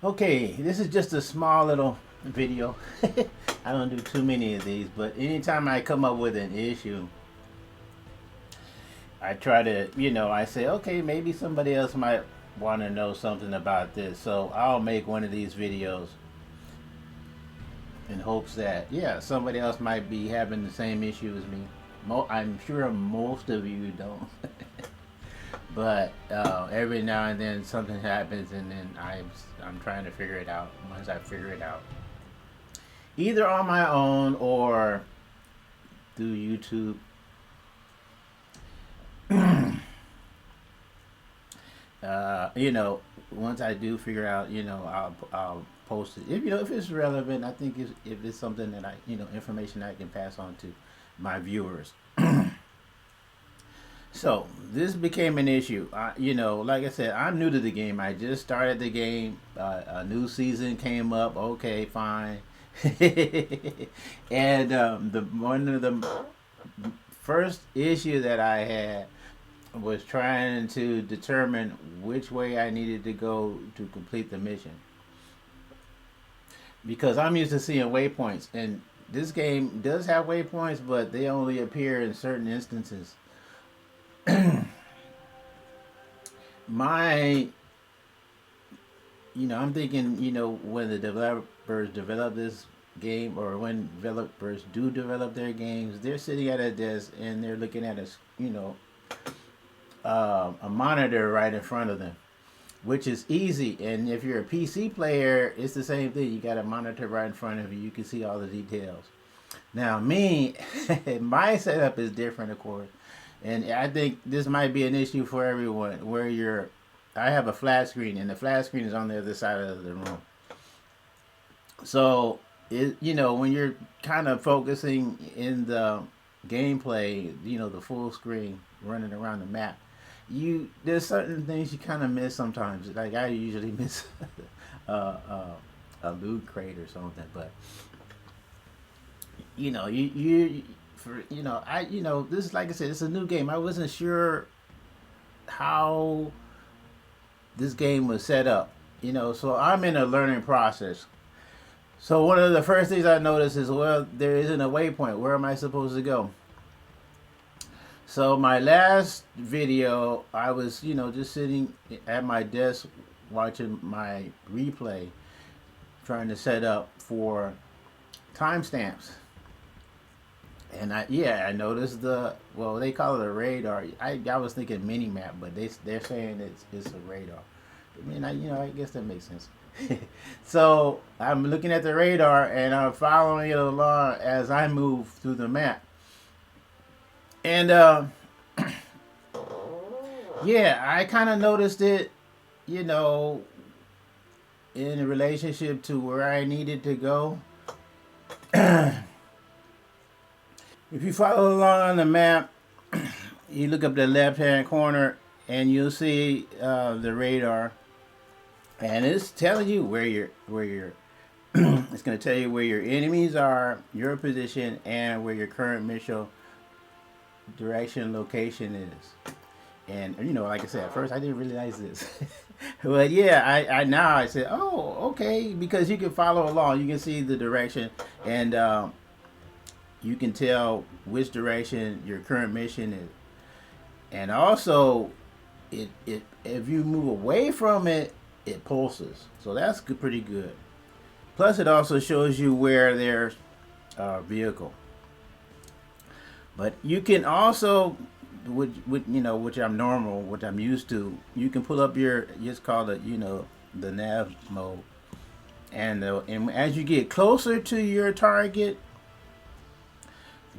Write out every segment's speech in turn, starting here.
Okay, this is just a small little video. I don't do too many of these, but anytime I come up with an issue, I try to, I say, okay, maybe somebody else might want to know something about this. So I'll make one of these videos in hopes that, yeah, somebody else might be having the same issue as me. I'm sure most of you don't. But every now and then something happens, and then I'm trying to figure it out. Once I figure it out, either on my own or through YouTube. Once I do figure out, I'll post it. If it's relevant, I think if it's something that information I can pass on to my viewers. So this became an issue. Like I said, I'm new to the game. I just started the game. A new season came up. Okay, fine. And one of the first issue that I had was trying to determine which way I needed to go to complete the mission, because I'm used to seeing waypoints, and this game does have waypoints, but they only appear in certain instances. I'm thinking, when the developers develop this game, or when developers do develop their games, they're sitting at a desk and they're looking at a monitor right in front of them, which is easy. And if you're a PC player, it's the same thing. You got a monitor right in front of you. You can see all the details. Now, me, my setup is different, of course. And I think this might be an issue for everyone, where I have a flat screen, and the flat screen is on the other side of the room. So, when you're kind of focusing in the gameplay, the full screen running around the map, there's certain things you kind of miss sometimes. Like I usually miss a loot crate or something, but this is, like I said, it's a new game. I wasn't sure how this game was set up, so I'm in a learning process. So one of the first things I noticed is, well, there isn't a waypoint. Where am I supposed to go? So my last video, I was, just sitting at my desk watching my replay, trying to set up for timestamps. And I noticed they call it a radar. I was thinking mini map, but they're saying it's a radar. I mean, I guess that makes sense. So I'm looking at the radar and I'm following it along as I move through the map. And I kind of noticed it, in relationship to where I needed to go. If you follow along on the map, you look up the left-hand corner and you'll see the radar, and it's telling you where you're it's going to tell you where your enemies are, your position, and where your current mission direction location is. And like I said, at first I didn't realize this. But I now I said, oh, okay, because you can follow along, you can see the direction, and you can tell which direction your current mission is. And also, if you move away from it, it pulses. So that's pretty good. Plus, it also shows you where there's a vehicle. But you can also, which I'm normal, which I'm used to, you can pull up just call it, the nav mode. And as you get closer to your target,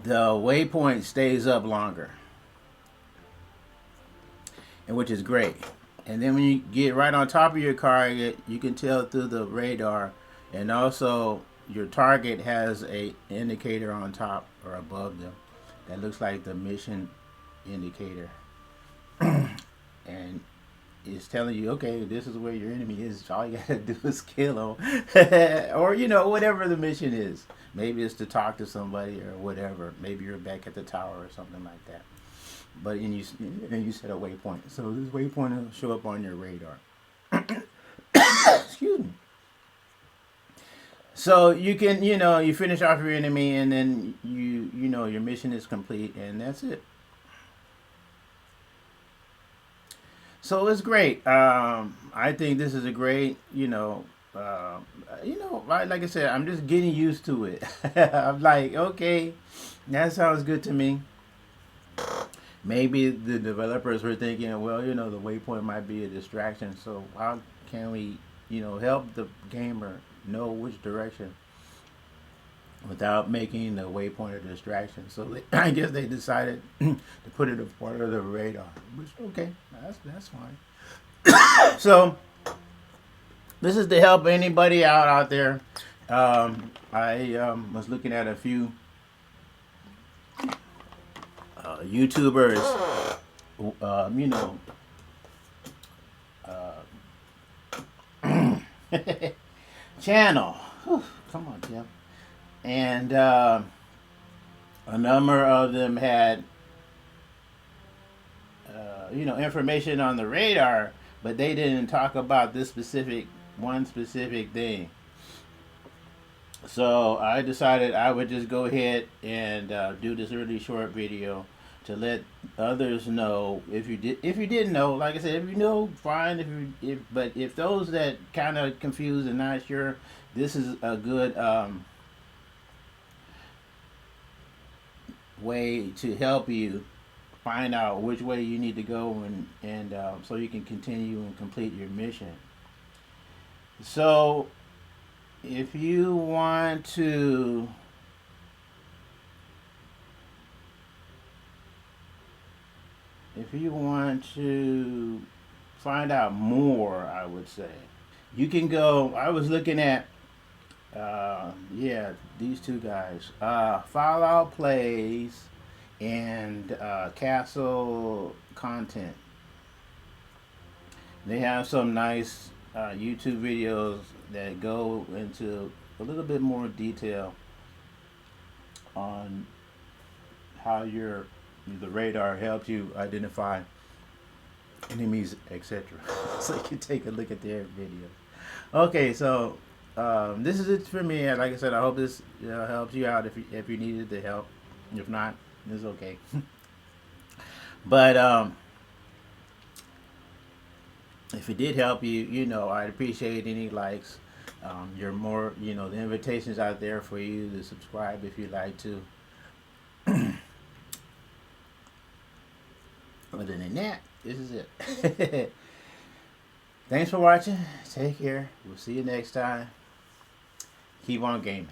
the waypoint stays up longer, and which is great. And then when you get right on top of your target, you can tell through the radar, and also your target has a indicator on top or above them that looks like the mission indicator. And it's telling you, okay, this is where your enemy is. All you gotta do is kill them. Or whatever the mission is. Maybe it's to talk to somebody or whatever. Maybe you're back at the tower or something like that. But you set a waypoint, so this waypoint will show up on your radar. Excuse me. So you can, you finish off your enemy, and then your mission is complete, and that's it. So it's great. I think this is a great, like I said, I'm just getting used to it. I'm like, okay, that sounds good to me. Maybe the developers were thinking, well, the Waypoint might be a distraction, so how can we, help the gamer know which direction without making the Waypoint a distraction? So I guess they decided to put it as part of the radar, which, okay, that's fine. So this is to help anybody out there. I was looking at a few YouTubers, channel. Whew, come on, Tim. And a number of them had, information on the radar, but they didn't talk about this one specific thing. So I decided I would just go ahead and do this really short video to let others know. If you didn't know, like I said, if you know, fine. But if those that kind of confused and not sure, this is a good way to help you find out which way you need to go, and so you can continue and complete your mission. So if you want to find out more, I would say you can go. I was looking at these two guys, Fallout Plays and Castle Content. They have some nice YouTube videos that go into a little bit more detail on how the radar helps you identify enemies, etc. So you can take a look at their videos. Okay, so this is it for me. Like I said, I hope this helps you out if you needed the help. If not, it's okay. But if it did help you, I'd appreciate any likes. You're more, the invitation's out there for you to subscribe if you'd like to. Other than that, this is it. Thanks for watching. Take care. We'll see you next time. Keep on gaming.